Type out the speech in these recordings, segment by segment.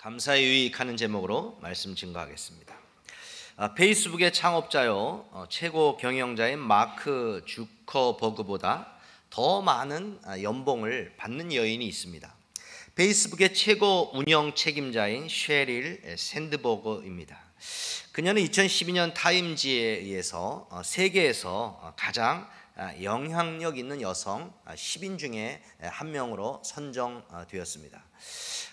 감사에 유익하는 제목으로 말씀 증거하겠습니다. 페이스북의 창업자요 최고 경영자인 마크 주커버그보다 더 많은 연봉을 받는 여인이 있습니다. 페이스북의 최고 운영 책임자인 셰릴 샌드버거입니다. 그녀는 2012년 타임지에 의해서 세계에서 가장 영향력 있는 여성 10인 중에 한 명으로 선정되었습니다.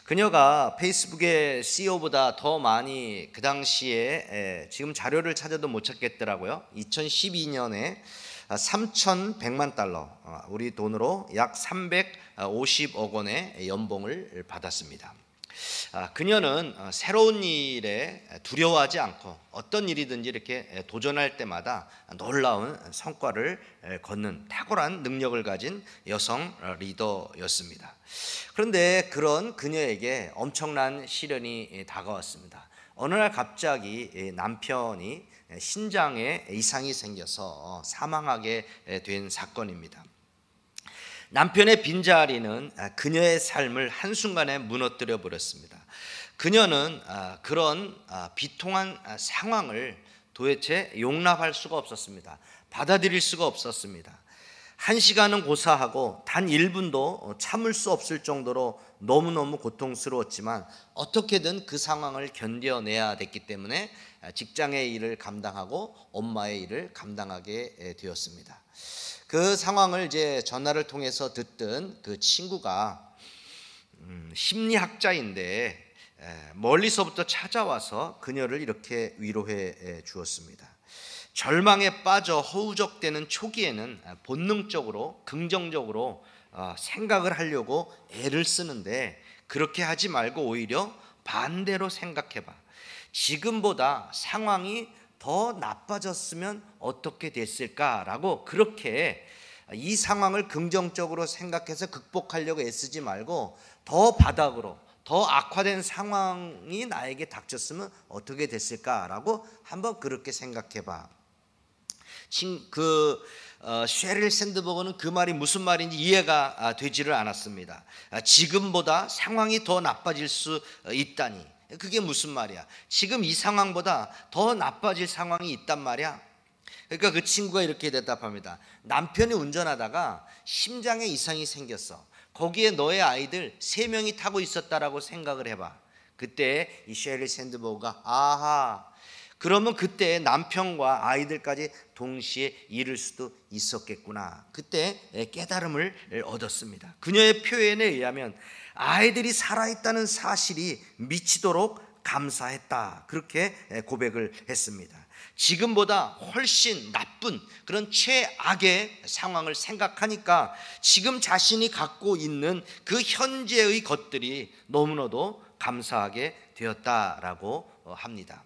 그녀가 페이스북의 CEO보다 더 많이 그 당시에 지금 자료를 찾아도 못 찾겠더라고요. 2012년에 3,100만 달러, 우리 돈으로 약 350억 원의 연봉을 받았습니다. 그녀는 새로운 일에 두려워하지 않고 어떤 일이든지 이렇게 도전할 때마다 놀라운 성과를 거는 탁월한 능력을 가진 여성 리더였습니다. 그런데 그런 그녀에게 엄청난 시련이 다가왔습니다. 어느 날 갑자기 남편이 신장에 이상이 생겨서 사망하게 된 사건입니다. 남편의 빈자리는 그녀의 삶을 한순간에 무너뜨려 버렸습니다. 그녀는 그런 비통한 상황을 도대체 용납할 수가 없었습니다. 받아들일 수가 없었습니다. 1시간은 고사하고 단 1분도 참을 수 없을 정도로 너무너무 고통스러웠지만 어떻게든 그 상황을 견뎌내야 됐기 때문에 직장의 일을 감당하고 엄마의 일을 감당하게 되었습니다. 그 상황을 이제 전화를 통해서 듣던 그 친구가 심리학자인데 멀리서부터 찾아와서 그녀를 이렇게 위로해 주었습니다. 절망에 빠져 허우적대는 초기에는 본능적으로 긍정적으로 생각을 하려고 애를 쓰는데 그렇게 하지 말고 오히려 반대로 생각해봐. 지금보다 상황이 더 나빠졌으면 어떻게 됐을까라고 그렇게 이 상황을 긍정적으로 생각해서 극복하려고 애쓰지 말고 더 바닥으로 더 악화된 상황이 나에게 닥쳤으면 어떻게 됐을까라고 한번 그렇게 생각해봐. 셰릴 샌드버거는 그 말이 무슨 말인지 이해가 되지를 않았습니다. 지금보다 상황이 더 나빠질 수 있다니 그게 무슨 말이야? 지금 이 상황보다 더 나빠질 상황이 있단 말이야. 그러니까 그 친구가 이렇게 대답합니다. 남편이 운전하다가 심장에 이상이 생겼어. 거기에 너의 아이들 3명이 타고 있었다라고 생각을 해봐. 그때 이 셰릴 샌드버거가 아하, 그러면 그때 남편과 아이들까지 동시에 잃을 수도 있었겠구나. 그때 깨달음을 얻었습니다. 그녀의 표현에 의하면 아이들이 살아있다는 사실이 미치도록 감사했다. 그렇게 고백을 했습니다. 지금보다 훨씬 나쁜 그런 최악의 상황을 생각하니까 지금 자신이 갖고 있는 그 현재의 것들이 너무나도 감사하게 되었다라고 합니다.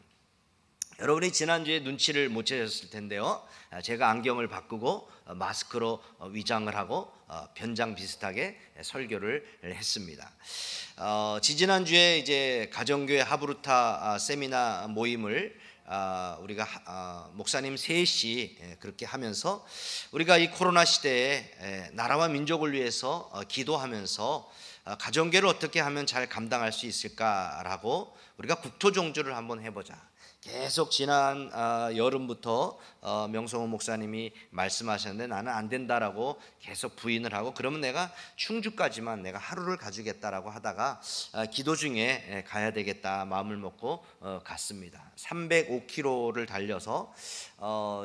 여러분이 지난주에 눈치를 못 채셨을 텐데요. 제가 안경을 바꾸고 마스크로 위장을 하고 변장 비슷하게 설교를 했습니다. 지지난주에 이제 가정교회 하브루타 세미나 모임을 우리가 목사님 셋이 그렇게 하면서 우리가 이 코로나 시대에 나라와 민족을 위해서 기도하면서 가정교회를 어떻게 하면 잘 감당할 수 있을까라고 우리가 국토종주를 한번 해보자. 계속 지난 여름부터 명성호 목사님이 말씀하셨는데 나는 안 된다라고 계속 부인을 하고 그러면 내가 충주까지만 내가 하루를 가주겠다라고 하다가 기도 중에 가야 되겠다 마음을 먹고 갔습니다. 305km를 달려서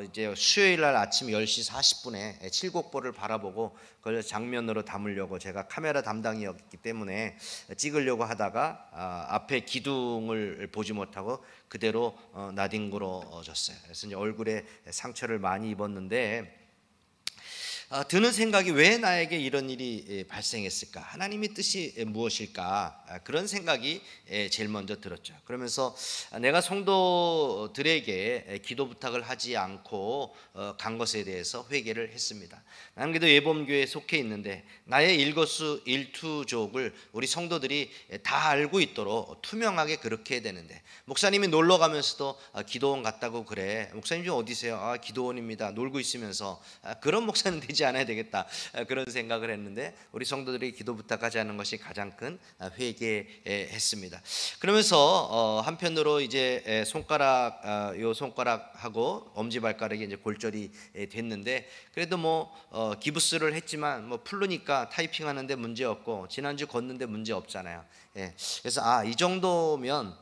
이제 수요일 날 아침 10시 40분에 칠곡보를 바라보고 그걸 장면으로 담으려고 제가 카메라 담당이었기 때문에 찍으려고 하다가 앞에 기둥을 보지 못하고 그대로 나뒹굴어졌어요. 그래서 이제 얼굴에 상처를 많이 입었는데 드는 생각이 왜 나에게 이런 일이 발생했을까? 하나님의 뜻이 무엇일까? 그런 생각이 제일 먼저 들었죠. 그러면서 내가 성도들에게 기도 부탁을 하지 않고 간 것에 대해서 회개를 했습니다. 나는 그래도 예범교회에 속해 있는데 나의 일거수일투족을 우리 성도들이 다 알고 있도록 투명하게 그렇게 해야 되는데 목사님이 놀러 가면서도 기도원 갔다고 그래. 목사님 좀 어디세요? 기도원입니다. 놀고 있으면서 그런 목사는 되지 그러지 않아야 되겠다, 그런 생각을 했는데 우리 성도들이 기도 부탁하지 않는 것이 가장 큰 회개했습니다. 그러면서 한편으로 이제 요 손가락하고 엄지발가락이 이제 골절이 됐는데 그래도 뭐 기부스를 했지만 뭐 풀르니까 타이핑하는데 문제 없고 지난주 걷는데 문제 없잖아요. 그래서 이 정도면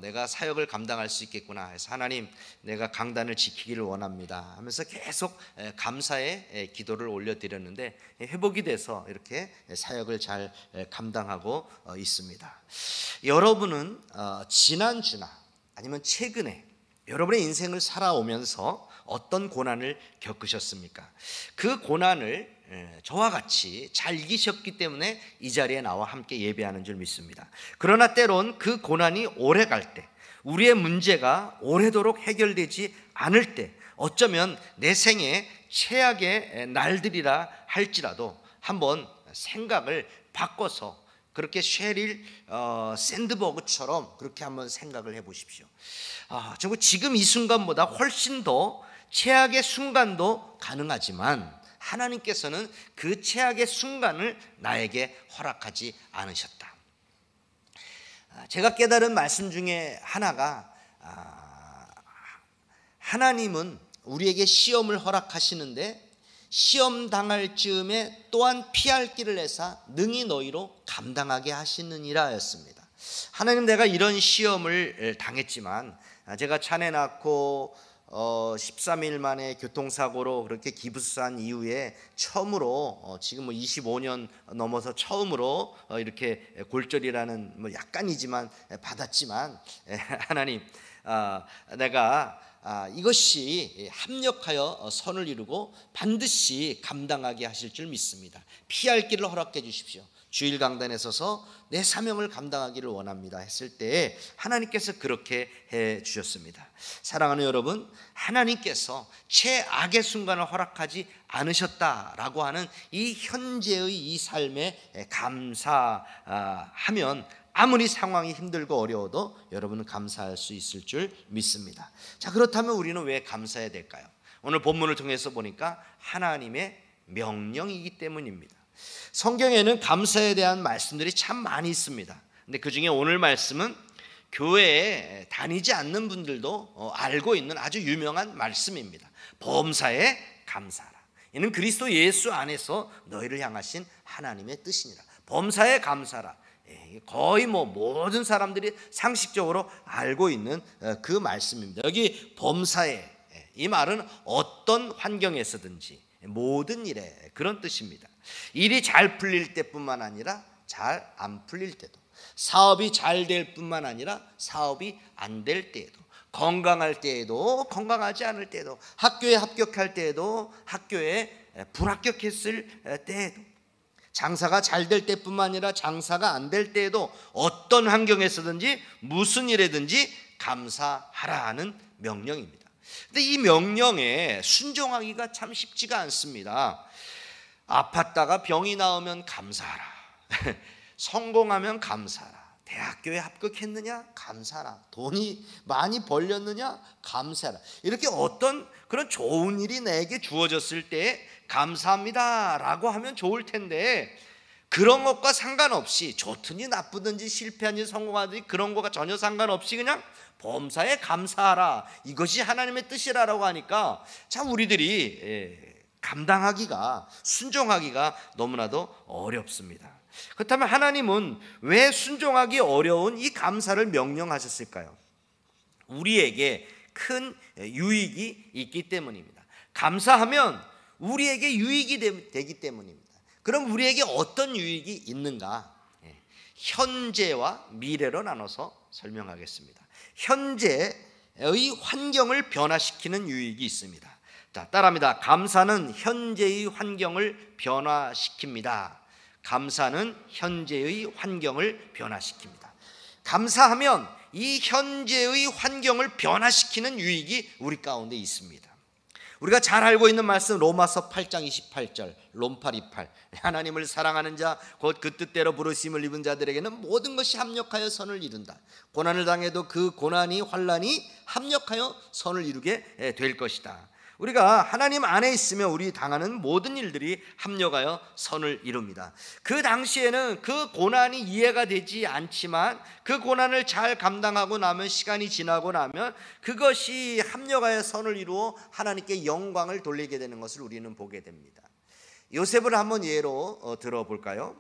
내가 사역을 감당할 수 있겠구나 해서 하나님, 내가 강단을 지키기를 원합니다 하면서 계속 감사의 기도를 올려드렸는데 회복이 돼서 이렇게 사역을 잘 감당하고 있습니다. 여러분은 지난주나 아니면 최근에 여러분의 인생을 살아오면서 어떤 고난을 겪으셨습니까? 그 고난을 저와 같이 잘 이기셨기 때문에 이 자리에 나와 함께 예배하는 줄 믿습니다. 그러나 때론 그 고난이 오래 갈 때, 우리의 문제가 오래도록 해결되지 않을 때, 어쩌면 내 생애 최악의 날들이라 할지라도 한번 생각을 바꿔서 그렇게 셰릴 샌드버그처럼 그렇게 한번 생각을 해보십시오. 정말 지금 이 순간보다 훨씬 더 최악의 순간도 가능하지만 하나님께서는 그 최악의 순간을 나에게 허락하지 않으셨다. 제가 깨달은 말씀 중에 하나가, 하나님은 우리에게 시험을 허락하시는데 시험 당할 즈음에 또한 피할 길을 내사 능히 너희로 감당하게 하시느니라 였습니다. 하나님, 내가 이런 시험을 당했지만 제가 차내 낳고 13일 만에 교통사고로 그렇게 기부스한 이후에 처음으로 지금 25년 넘어서 처음으로 이렇게 골절이라는 뭐 약간이지만 받았지만 하나님, 내가 이것이 합력하여 선을 이루고 반드시 감당하게 하실 줄 믿습니다. 피할 길을 허락해 주십시오. 주일 강단에 서서 내 사명을 감당하기를 원합니다 했을 때 하나님께서 그렇게 해 주셨습니다. 사랑하는 여러분, 하나님께서 최악의 순간을 허락하지 않으셨다라고 하는 이 현재의 이 삶에 감사하면 아무리 상황이 힘들고 어려워도 여러분은 감사할 수 있을 줄 믿습니다. 자, 그렇다면 우리는 왜 감사해야 될까요? 오늘 본문을 통해서 보니까 하나님의 명령이기 때문입니다. 성경에는 감사에 대한 말씀들이 참 많이 있습니다. 근데 그 중에 오늘 말씀은 교회에 다니지 않는 분들도 알고 있는 아주 유명한 말씀입니다. 범사에 감사하라. 이는 그리스도 예수 안에서 너희를 향하신 하나님의 뜻이니라. 범사에 감사하라. 거의 모든 사람들이 상식적으로 알고 있는 그 말씀입니다. 여기 범사에, 이 말은 어떤 환경에서든지 모든 일에 그런 뜻입니다. 일이 잘 풀릴 때뿐만 아니라 잘 안 풀릴 때도, 사업이 잘 될 뿐만 아니라 사업이 안 될 때에도, 건강할 때에도 건강하지 않을 때에도, 학교에 합격할 때에도 학교에 불합격했을 때에도, 장사가 잘 될 때뿐만 아니라 장사가 안 될 때에도 어떤 환경에서든지 무슨 일에든지 감사하라는 명령입니다. 근데 이 명령에 순종하기가 참 쉽지가 않습니다. 아팠다가 병이 나오면 감사하라. 성공하면 감사하라. 대학교에 합격했느냐? 감사하라. 돈이 많이 벌렸느냐? 감사하라. 이렇게 어떤 그런 좋은 일이 내게 주어졌을 때 감사합니다 라고 하면 좋을 텐데, 그런 것과 상관없이 좋든지 나쁘든지 실패하든지 성공하든지 그런 것과 전혀 상관없이 그냥 범사에 감사하라, 이것이 하나님의 뜻이라고 하니까 참 우리들이 감당하기가, 순종하기가 너무나도 어렵습니다. 그렇다면 하나님은 왜 순종하기 어려운 이 감사를 명령하셨을까요? 우리에게 큰 유익이 있기 때문입니다. 감사하면 우리에게 유익이 되기 때문입니다. 그럼 우리에게 어떤 유익이 있는가? 현재와 미래로 나눠서 설명하겠습니다. 현재의 환경을 변화시키는 유익이 있습니다. 자, 따라합니다. 감사는 현재의 환경을 변화시킵니다. 감사는 현재의 환경을 변화시킵니다. 감사하면 이 현재의 환경을 변화시키는 유익이 우리 가운데 있습니다. 우리가 잘 알고 있는 말씀, 로마서 8장 28절, 롬8 28, 하나님을 사랑하는 자 곧 그 뜻대로 부르심을 입은 자들에게는 모든 것이 합력하여 선을 이룬다. 고난을 당해도 그 고난이, 환난이 합력하여 선을 이루게 될 것이다. 우리가 하나님 안에 있으면 우리 당하는 모든 일들이 합력하여 선을 이룹니다. 그 당시에는 그 고난이 이해가 되지 않지만 그 고난을 잘 감당하고 나면, 시간이 지나고 나면 그것이 합력하여 선을 이루어 하나님께 영광을 돌리게 되는 것을 우리는 보게 됩니다. 요셉을 한번 예로 들어볼까요?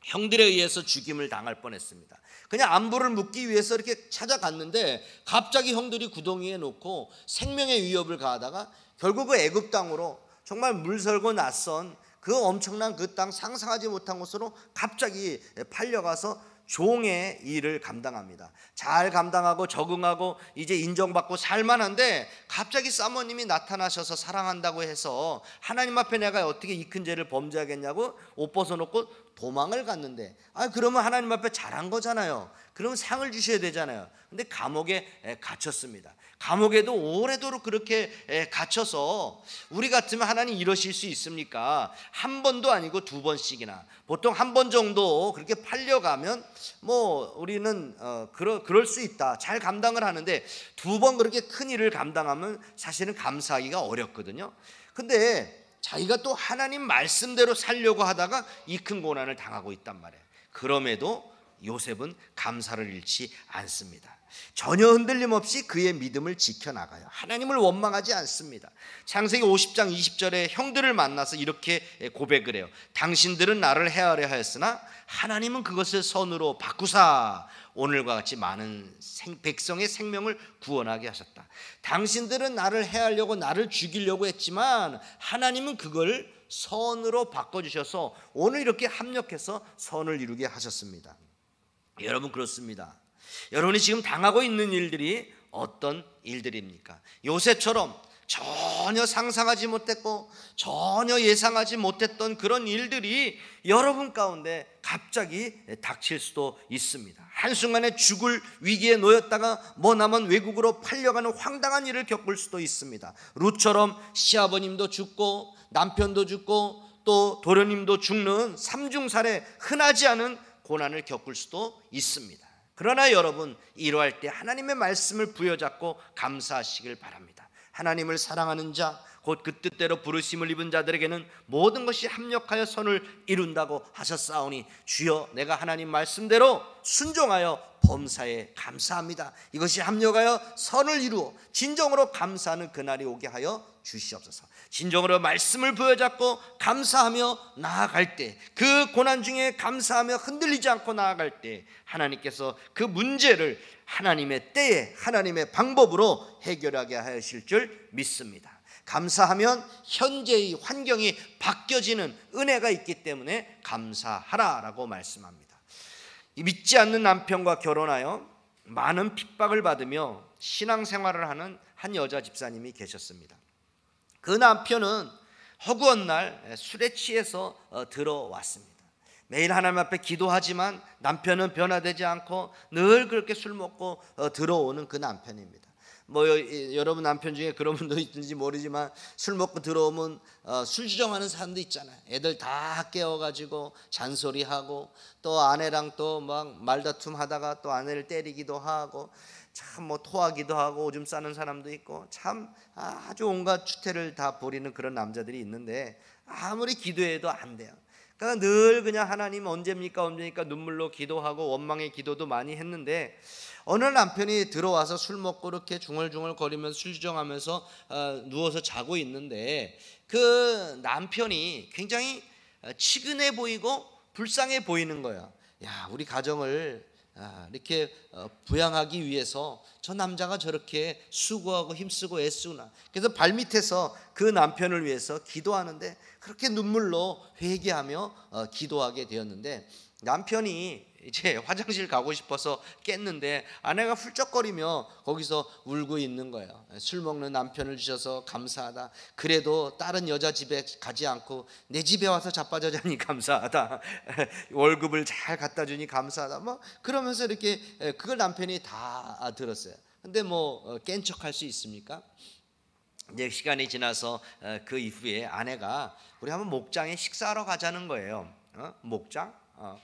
형들에 의해서 죽임을 당할 뻔했습니다. 그냥 안부를 묻기 위해서 이렇게 찾아갔는데 갑자기 형들이 구덩이에 놓고 생명의 위협을 가하다가 결국 그 애굽 땅으로, 정말 물설고 낯선 그 엄청난 그 땅, 상상하지 못한 곳으로 갑자기 팔려가서 종의 일을 감당합니다. 잘 감당하고 적응하고 이제 인정받고 살만한데 갑자기 사모님이 나타나셔서 사랑한다고 해서 하나님 앞에 내가 어떻게 이 큰 죄를 범죄하겠냐고 옷 벗어놓고 도망을 갔는데, 그러면 하나님 앞에 잘한 거잖아요. 그러면 상을 주셔야 되잖아요. 근데 감옥에 갇혔습니다. 감옥에도 오래도록 그렇게 갇혀서, 우리 같으면 하나님 이러실 수 있습니까? 한 번도 아니고 두 번씩이나, 보통 한 번 정도 그렇게 팔려가면 뭐 우리는 그럴 수 있다, 잘 감당을 하는데 두 번 그렇게 큰 일을 감당하면 사실은 감사하기가 어렵거든요. 근데 자기가 또 하나님 말씀대로 살려고 하다가 이 큰 고난을 당하고 있단 말이에요. 그럼에도 요셉은 감사를 잃지 않습니다. 전혀 흔들림 없이 그의 믿음을 지켜나가요. 하나님을 원망하지 않습니다. 창세기 50장 20절에 형들을 만나서 이렇게 고백을 해요. 당신들은 나를 해하려 하였으나 하나님은 그것을 선으로 바꾸사 오늘과 같이 많은 백성의 생명을 구원하게 하셨다. 당신들은 나를 해하려고, 나를 죽이려고 했지만 하나님은 그걸 선으로 바꿔주셔서 오늘 이렇게 합력해서 선을 이루게 하셨습니다. 여러분, 그렇습니다. 여러분이 지금 당하고 있는 일들이 어떤 일들입니까? 요셉처럼 전혀 상상하지 못했고 전혀 예상하지 못했던 그런 일들이 여러분 가운데 갑자기 닥칠 수도 있습니다. 한순간에 죽을 위기에 놓였다가 머나먼 외국으로 팔려가는 황당한 일을 겪을 수도 있습니다. 룻처럼 시아버님도 죽고 남편도 죽고 또 도련님도 죽는 삼중살에 흔하지 않은 고난을 겪을 수도 있습니다. 그러나 여러분, 이러할 때 하나님의 말씀을 부여잡고 감사하시길 바랍니다. 하나님을 사랑하는 자, 곧 그 뜻대로 부르심을 입은 자들에게는 모든 것이 합력하여 선을 이룬다고 하셨사오니 주여, 내가 하나님 말씀대로 순종하여 범사에 감사합니다. 이것이 합력하여 선을 이루어 진정으로 감사하는 그날이 오게 하여 주시옵소서. 진정으로 말씀을 부여잡고 감사하며 나아갈 때, 그 고난 중에 감사하며 흔들리지 않고 나아갈 때 하나님께서 그 문제를 하나님의 때에 하나님의 방법으로 해결하게 하실 줄 믿습니다. 감사하면 현재의 환경이 바뀌어지는 은혜가 있기 때문에 감사하라라고 말씀합니다. 믿지 않는 남편과 결혼하여 많은 핍박을 받으며 신앙생활을 하는 한 여자 집사님이 계셨습니다. 그 남편은 허구한 날 술에 취해서 들어왔습니다. 매일 하나님 앞에 기도하지만 남편은 변화되지 않고 늘 그렇게 술 먹고 들어오는 그 남편입니다. 여러분 남편 중에 그런 분도 있는지 모르지만 술 먹고 들어오면 술주정하는 사람도 있잖아요. 애들 다 깨워가지고 잔소리하고 또 아내랑 또 막 말다툼 하다가 또 아내를 때리기도 하고 참 토하기도 하고 오줌 싸는 사람도 있고 참 아주 온갖 추태를 다 부리는 그런 남자들이 있는데 아무리 기도해도 안 돼요. 그러니까 늘 그냥 하나님 언제입니까 눈물로 기도하고 원망의 기도도 많이 했는데 어느 남편이 들어와서 술 먹고 이렇게 중얼중얼 거리면서 술주정하면서 누워서 자고 있는데 그 남편이 굉장히 치근해 보이고 불쌍해 보이는 거예요. 야, 우리 가정을 이렇게 부양하기 위해서 저 남자가 저렇게 수고하고 힘쓰고 애쓰구나. 그래서 발밑에서 그 남편을 위해서 기도하는데 그렇게 눈물로 회개하며 기도하게 되었는데 남편이 이제 화장실 가고 싶어서 깼는데 아내가 훌쩍거리며 거기서 울고 있는 거예요. 술 먹는 남편을 주셔서 감사하다. 그래도 다른 여자 집에 가지 않고 내 집에 와서 자빠져 자니 감사하다. 월급을 잘 갖다 주니 감사하다. 그러면서 이렇게 그걸 남편이 다 들었어요. 근데 깬 척할 수 있습니까? 이제 시간이 지나서 그 이후에 아내가 우리 한번 목장에 식사하러 가자는 거예요. 목장?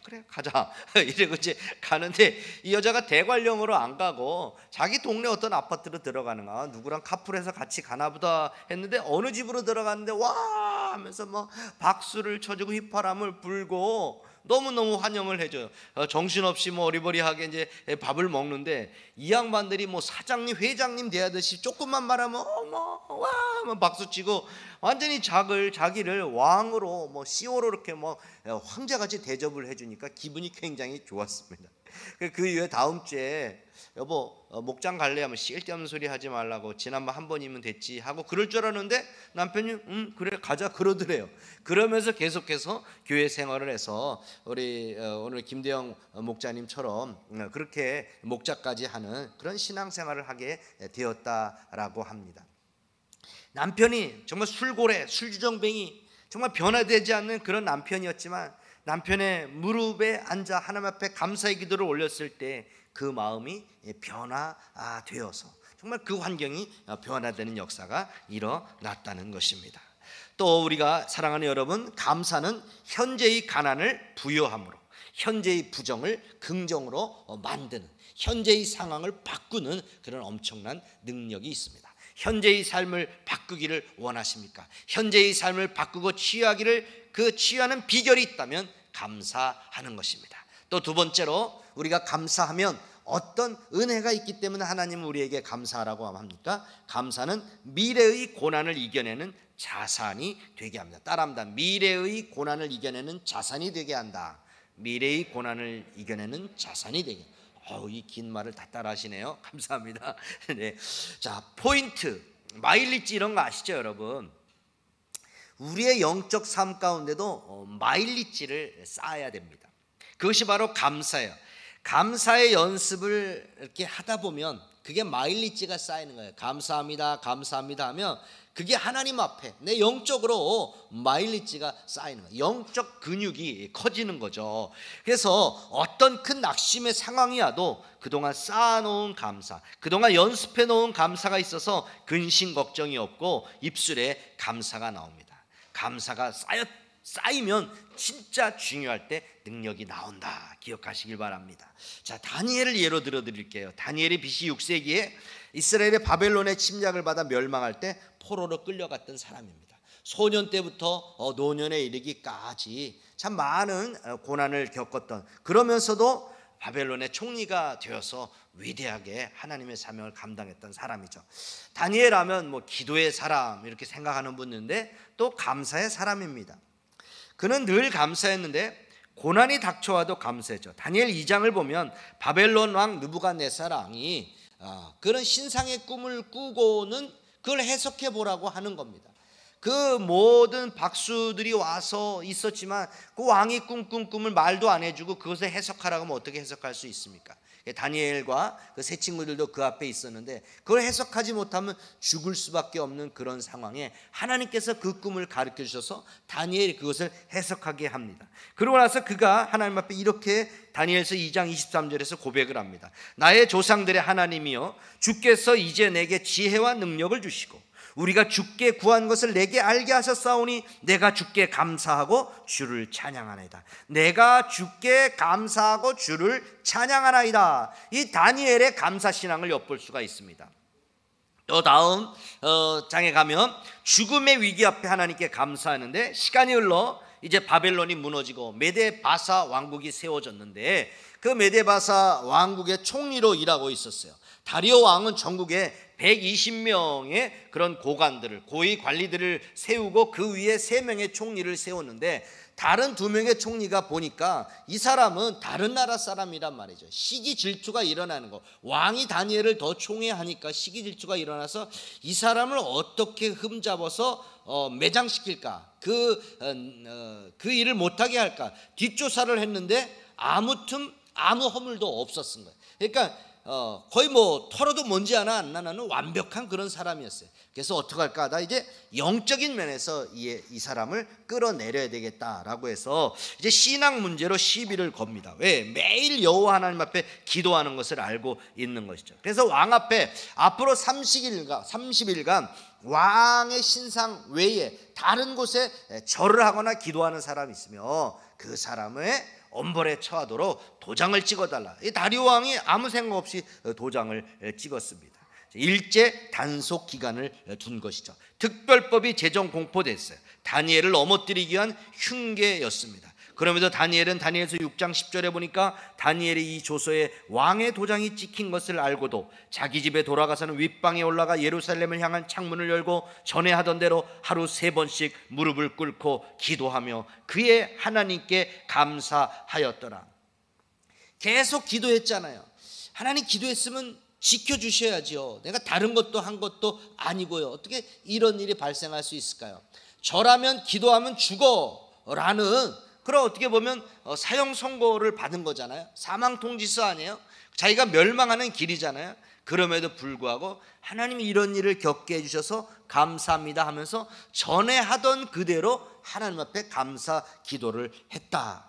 그래 가자 이러고 이제 가는데 이 여자가 대관령으로 안 가고 자기 동네 어떤 아파트로 들어가는 거야. 누구랑 카풀해서 같이 가나 보다 했는데 어느 집으로 들어갔는데 와 하면서 뭐 박수를 쳐주고 휘파람을 불고 너무너무 환영을 해줘요. 정신없이 뭐 어리버리하게 이제 밥을 먹는데 이 양반들이 뭐 사장님 회장님 대하듯이 조금만 말하면 어머 와 뭐 박수치고 완전히 자기를 왕으로 뭐 CEO로 이렇게 뭐 황제같이 대접을 해주니까 기분이 굉장히 좋았습니다. 그 이후에 다음 주에 여보 목장 갈래 하면 쓸데없는 소리 하지 말라고 지난번 한 번이면 됐지 하고 그럴 줄 알았는데 남편이 그래 가자 그러더래요. 그러면서 계속해서 교회 생활을 해서 우리 오늘 김대영 목자님처럼 그렇게 목자까지 하는 그런 신앙생활을 하게 되었다라고 합니다. 남편이 정말 술고래 술주정뱅이 정말 변화되지 않는 그런 남편이었지만 남편의 무릎에 앉아 하나님 앞에 감사의 기도를 올렸을 때 그 마음이 변화되어서 정말 그 환경이 변화되는 역사가 일어났다는 것입니다. 또 우리가 사랑하는 여러분, 감사는 현재의 가난을 부여함으로 현재의 부정을 긍정으로 만드는 현재의 상황을 바꾸는 그런 엄청난 능력이 있습니다. 현재의 삶을 바꾸기를 원하십니까? 현재의 삶을 바꾸고 취하기를 그 취하는 비결이 있다면 감사하는 것입니다. 또 두 번째로 우리가 감사하면 어떤 은혜가 있기 때문에 하나님은 우리에게 감사하라고 합니까? 감사는 미래의 고난을 이겨내는 자산이 되게 합니다. 따라합니다. 미래의 고난을 이겨내는 자산이 되게 한다. 미래의 고난을 이겨내는 자산이 되게. 이 긴 말을 다 따라하시네요. 감사합니다. 네. 자, 포인트, 마일리지 이런 거 아시죠, 여러분? 우리의 영적 삶 가운데도 마일리지를 쌓아야 됩니다. 그것이 바로 감사예요. 감사의 연습을 이렇게 하다 보면 그게 마일리지가 쌓이는 거예요. 감사합니다, 감사합니다 하면 그게 하나님 앞에 내 영적으로 마일리지가 쌓이는 거예요. 영적 근육이 커지는 거죠. 그래서 어떤 큰 낙심의 상황이 와도 그동안 쌓아놓은 감사, 그동안 연습해놓은 감사가 있어서 근심 걱정이 없고 입술에 감사가 나옵니다. 감사가 쌓이면 진짜 중요할 때 능력이 나온다. 기억하시길 바랍니다. 자, 다니엘을 예로 들어 드릴게요. 다니엘이 BC 6세기에 이스라엘의 바벨론의 침략을 받아 멸망할 때 포로로 끌려갔던 사람입니다. 소년 때부터 노년에 이르기까지 참 많은 고난을 겪었던, 그러면서도 바벨론의 총리가 되어서 위대하게 하나님의 사명을 감당했던 사람이죠. 다니엘 하면 뭐 기도의 사람 이렇게 생각하는 분인데 또 감사의 사람입니다. 그는 늘 감사했는데 고난이 닥쳐와도 감사했죠. 다니엘 2장을 보면 바벨론 왕 느부갓네살 왕이 그런 신상의 꿈을 꾸고는 그걸 해석해 보라고 하는 겁니다. 그 모든 박수들이 와서 있었지만 그 왕이 꿈꾼 꿈을 말도 안 해주고 그것을 해석하라고 하면 어떻게 해석할 수 있습니까? 다니엘과 그 세 친구들도 그 앞에 있었는데 그걸 해석하지 못하면 죽을 수밖에 없는 그런 상황에 하나님께서 그 꿈을 가르쳐 주셔서 다니엘이 그것을 해석하게 합니다. 그러고 나서 그가 하나님 앞에 이렇게 다니엘서 2장 23절에서 고백을 합니다. 나의 조상들의 하나님이여, 주께서 이제 내게 지혜와 능력을 주시고 우리가 주께 구한 것을 내게 알게 하셨사오니 내가 주께 감사하고 주를 찬양하나이다. 내가 주께 감사하고 주를 찬양하나이다. 이 다니엘의 감사신앙을 엿볼 수가 있습니다. 또 다음 장에 가면 죽음의 위기 앞에 하나님께 감사하는데 시간이 흘러 이제 바벨론이 무너지고 메데바사 왕국이 세워졌는데 그 메데바사 왕국의 총리로 일하고 있었어요. 다리오 왕은 전국에 120명의 그런 고관들을, 고위 관리들을 세우고 그 위에 3명의 총리를 세웠는데 다른 2명의 총리가 보니까 이 사람은 다른 나라 사람이란 말이죠. 시기 질투가 일어나는 거. 왕이 다니엘을 더 총애하니까 시기 질투가 일어나서 이 사람을 어떻게 흠잡아서 매장시킬까, 그 일을 못하게 할까 뒷조사를 했는데 아무 허물도 없었은 거예요. 그러니까 거의 뭐 털어도 먼지 하나 안 나는 완벽한 그런 사람이었어요. 그래서 어떡할까 하다 이제 영적인 면에서 이 사람을 끌어내려야 되겠다라고 해서 이제 신앙 문제로 시비를 겁니다. 왜? 매일 여호와 하나님 앞에 기도하는 것을 알고 있는 것이죠. 그래서 왕 앞에 앞으로 30일간 왕의 신상 외에 다른 곳에 절을 하거나 기도하는 사람이 있으며 그 사람의 엄벌에 처하도록 도장을 찍어달라. 이 다리오 왕이 아무 생각 없이 도장을 찍었습니다. 일제 단속 기간을 둔 것이죠. 특별법이 제정 공포됐어요. 다니엘을 넘어뜨리기 위한 흉계였습니다. 그럼에도 다니엘은 다니엘서 6장 10절에 보니까 다니엘이 이 조서에 왕의 도장이 찍힌 것을 알고도 자기 집에 돌아가서는 윗방에 올라가 예루살렘을 향한 창문을 열고 전에 하던 대로 하루 3번씩 무릎을 꿇고 기도하며 그의 하나님께 감사하였더라. 계속 기도했잖아요. 하나님, 기도했으면 지켜주셔야지요. 내가 다른 것도 한 것도 아니고요. 어떻게 이런 일이 발생할 수 있을까요? 저라면 기도하면 죽어라는 그런 어떻게 보면 사형 선고를 받은 거잖아요. 사망 통지서 아니에요? 자기가 멸망하는 길이잖아요. 그럼에도 불구하고 하나님이 이런 일을 겪게 해주셔서 감사합니다 하면서 전에 하던 그대로 하나님 앞에 감사 기도를 했다.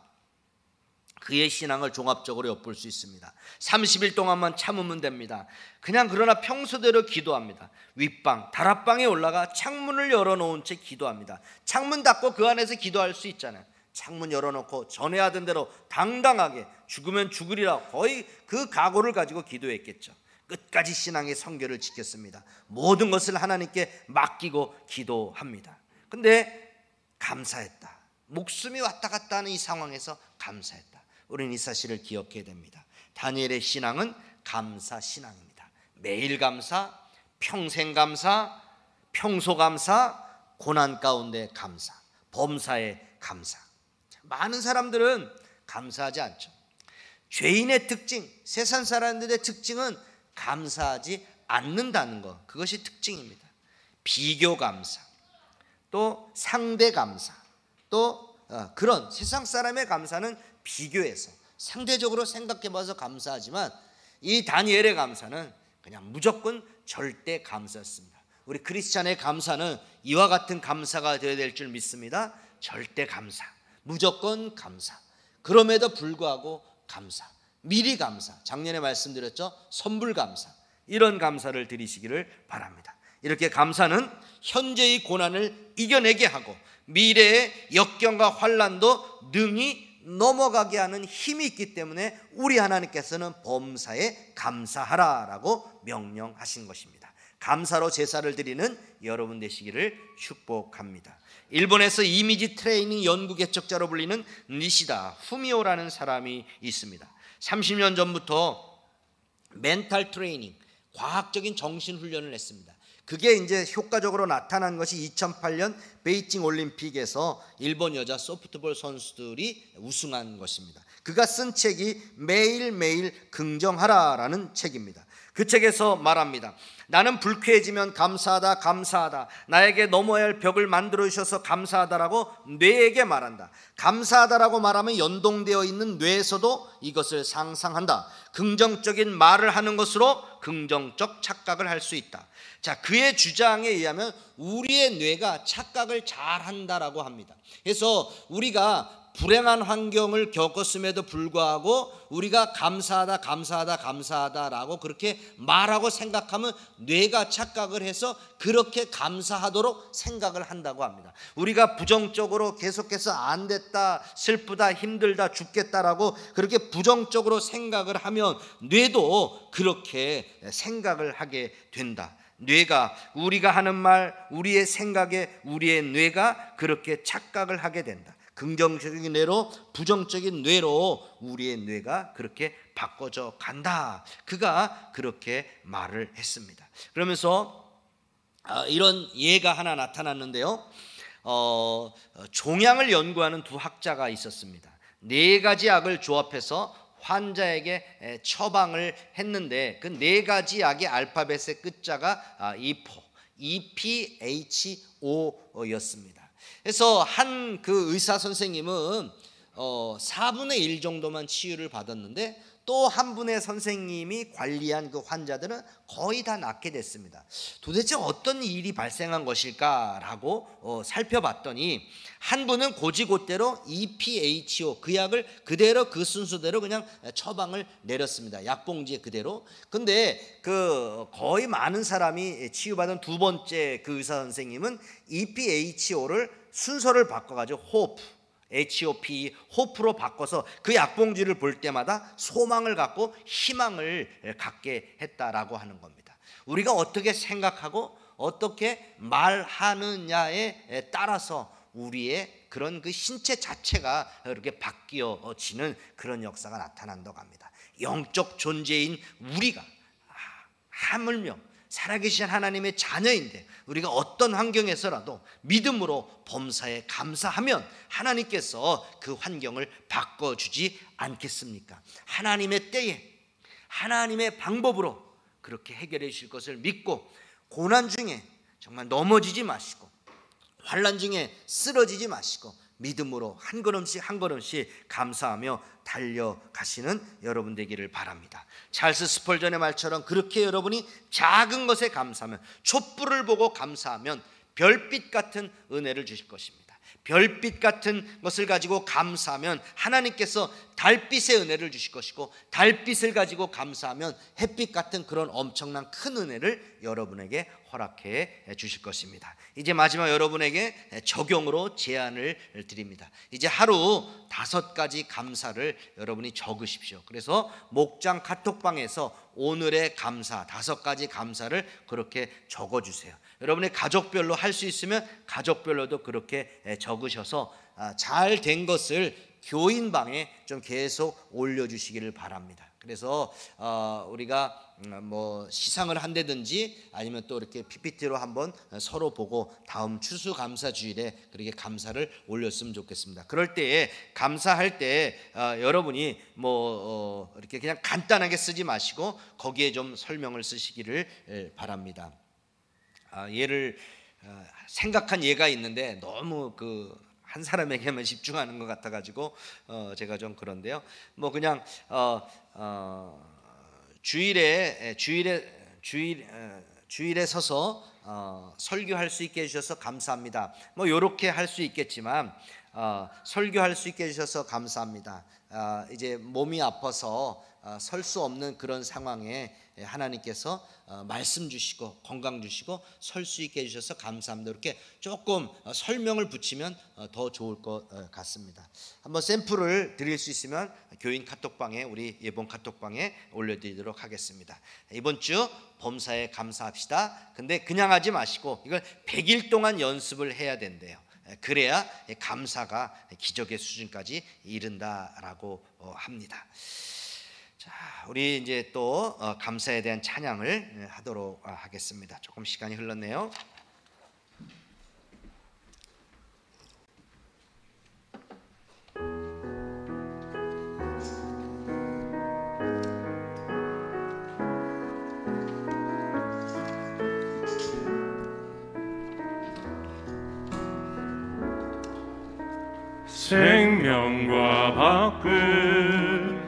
그의 신앙을 종합적으로 엿볼 수 있습니다. 30일 동안만 참으면 됩니다. 그냥 그러나 평소대로 기도합니다. 윗방, 다락방에 올라가 창문을 열어놓은 채 기도합니다. 창문 닫고 그 안에서 기도할 수 있잖아요. 창문 열어놓고 전에 하던 대로 당당하게 죽으면 죽으리라 거의 그 각오를 가지고 기도했겠죠. 끝까지 신앙의 성결을 지켰습니다. 모든 것을 하나님께 맡기고 기도합니다. 근데 감사했다. 목숨이 왔다 갔다 하는 이 상황에서 감사했다. 우리는 이 사실을 기억해야 됩니다. 다니엘의 신앙은 감사 신앙입니다. 매일 감사, 평생 감사, 평소 감사, 고난 가운데 감사, 범사에 감사. 많은 사람들은 감사하지 않죠. 죄인의 특징, 세상 사람들의 특징은 감사하지 않는다는 것, 그것이 특징입니다. 비교 감사, 또 상대 감사, 또 그런 세상 사람의 감사는 비교해서 상대적으로 생각해 봐서 감사하지만 이 다니엘의 감사는 그냥 무조건 절대 감사였습니다. 우리 크리스찬의 감사는 이와 같은 감사가 되어야 될 줄 믿습니다. 절대 감사, 무조건 감사, 그럼에도 불구하고 감사, 미리 감사, 작년에 말씀드렸죠. 선불 감사, 이런 감사를 드리시기를 바랍니다. 이렇게 감사는 현재의 고난을 이겨내게 하고 미래의 역경과 환난도 능히 넘어가게 하는 힘이 있기 때문에 우리 하나님께서는 범사에 감사하라라고 명령하신 것입니다. 감사로 제사를 드리는 여러분 되시기를 축복합니다. 일본에서 이미지 트레이닝 연구 개척자로 불리는 니시다 후미오라는 사람이 있습니다. 30년 전부터 멘탈 트레이닝, 과학적인 정신 훈련을 했습니다. 그게 이제 효과적으로 나타난 것이 2008년 베이징 올림픽에서 일본 여자 소프트볼 선수들이 우승한 것입니다. 그가 쓴 책이 매일매일 긍정하라라는 책입니다. 그 책에서 말합니다. 나는 불쾌해지면 감사하다, 감사하다. 나에게 넘어야 할 벽을 만들어 주셔서 감사하다라고 뇌에게 말한다. 감사하다라고 말하면 연동되어 있는 뇌에서도 이것을 상상한다. 긍정적인 말을 하는 것으로 긍정적 착각을 할 수 있다. 자, 그의 주장에 의하면 우리의 뇌가 착각을 잘 한다라고 합니다. 그래서 우리가 불행한 환경을 겪었음에도 불구하고 우리가 감사하다, 감사하다, 감사하다라고 그렇게 말하고 생각하면 뇌가 착각을 해서 그렇게 감사하도록 생각을 한다고 합니다. 우리가 부정적으로 계속해서 안 됐다, 슬프다, 힘들다, 죽겠다라고 그렇게 부정적으로 생각을 하면 뇌도 그렇게 생각을 하게 된다. 뇌가, 우리가 하는 말, 우리의 생각에 우리의 뇌가 그렇게 착각을 하게 된다. 긍정적인 뇌로 부정적인 뇌로 우리의 뇌가 그렇게 바꿔져 간다. 그가 그렇게 말을 했습니다. 그러면서 이런 예가 하나 나타났는데요. 종양을 연구하는 두 학자가 있었습니다. 4가지 약을 조합해서 환자에게 처방을 했는데 그 4가지 약의 알파벳의 끝자가 EPHO였습니다. 그래서 한 그 의사 선생님은 4분의 1 정도만 치유를 받았는데 또 한 분의 선생님이 관리한 그 환자들은 거의 다 낫게 됐습니다. 도대체 어떤 일이 발생한 것일까라고 살펴봤더니 한 분은 고지고대로 EPHO 그 약을 그대로 그 순서대로 그냥 처방을 내렸습니다. 약봉지에 그대로. 근데 그 거의 많은 사람이 치유받은 두 번째 그 의사 선생님은 EPHO를 순서를 바꿔가지고 호프, HOP, 호프로 바꿔서 그 약봉지를 볼 때마다 소망을 갖고 희망을 갖게 했다라고 하는 겁니다. 우리가 어떻게 생각하고 어떻게 말하느냐에 따라서 우리의 그런 그 신체 자체가 이렇게 바뀌어지는 그런 역사가 나타난다고 합니다. 영적 존재인 우리가 하물며 살아계신 하나님의 자녀인데 우리가 어떤 환경에서라도 믿음으로 범사에 감사하면 하나님께서 그 환경을 바꿔주지 않겠습니까? 하나님의 때에 하나님의 방법으로 그렇게 해결해 주실 것을 믿고 고난 중에 정말 넘어지지 마시고 환난 중에 쓰러지지 마시고 믿음으로 한 걸음씩 한 걸음씩 감사하며 달려가시는 여러분 되기를 바랍니다. 찰스 스펄전의 말처럼 그렇게 여러분이 작은 것에 감사하면, 촛불을 보고 감사하면 별빛 같은 은혜를 주실 것입니다. 별빛 같은 것을 가지고 감사하면 하나님께서 달빛의 은혜를 주실 것이고, 달빛을 가지고 감사하면 햇빛 같은 그런 엄청난 큰 은혜를 여러분에게 허락해 주실 것입니다. 이제 마지막 여러분에게 적용으로 제안을 드립니다. 이제 하루 5가지 감사를 여러분이 적으십시오. 그래서 목장 카톡방에서 오늘의 감사 5가지 감사를 그렇게 적어주세요. 여러분의 가족별로 할 수 있으면 가족별로도 그렇게 적으셔서 잘 된 것을 교인방에 좀 계속 올려주시기를 바랍니다. 그래서 우리가 뭐 시상을 한다든지 아니면 또 이렇게 PPT로 한번 서로 보고 다음 추수감사주일에 그렇게 감사를 올렸으면 좋겠습니다. 그럴 때에 감사할 때 여러분이 뭐 이렇게 그냥 간단하게 쓰지 마시고 거기에 좀 설명을 쓰시기를 바랍니다. 예를 생각한 예가 있는데 너무 한 사람에게만 집중하는 것 같아가지고 제가 좀 그런데요. 뭐 그냥 주일에 서서 설교할 수 있게 해주셔서 감사합니다. 뭐 이렇게 할 수 있겠지만 설교할 수 있게 해주셔서 감사합니다. 이제 몸이 아파서 설 수 없는 그런 상황에 하나님께서 말씀 주시고 건강 주시고 설 수 있게 해주셔서 감사합니다. 이렇게 조금 설명을 붙이면 더 좋을 것 같습니다. 한번 샘플을 드릴 수 있으면 교인 카톡방에, 우리 예본 카톡방에 올려드리도록 하겠습니다. 이번 주 범사에 감사합시다. 근데 그냥 하지 마시고 이걸 100일 동안 연습을 해야 된대요. 그래야 감사가 기적의 수준까지 이른다라고 합니다. 자, 우리 이제 또 감사에 대한 찬양을 하도록 하겠습니다. 조금 시간이 흘렀네요. 생명과 바꾼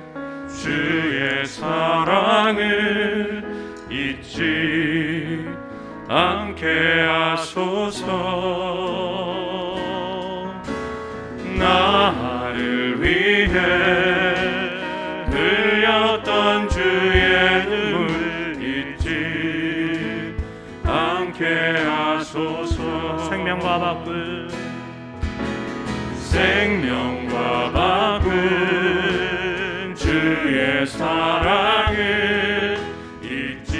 주의 사랑을 잊지 않게 하소서. 나를 위해 흘렸던 주의 눈물 잊지 않게 하소서. 생명과 바꾼 주의 사랑을 잊지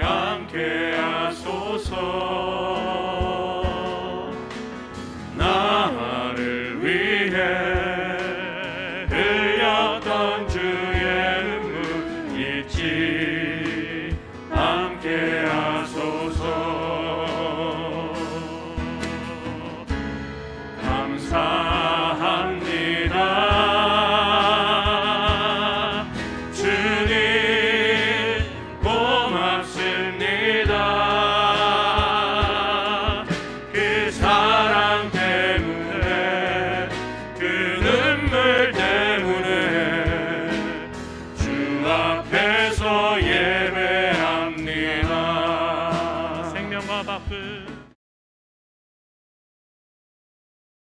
않게 하소서. 나를 위해 흘렸던 주의 눈물 잊지 않게 하소서. 감사합니다. 주님 고맙습니다. 그 사랑 때문에, 그 눈물 때문에 주 앞에서 예배합니다. 생명과 바꾼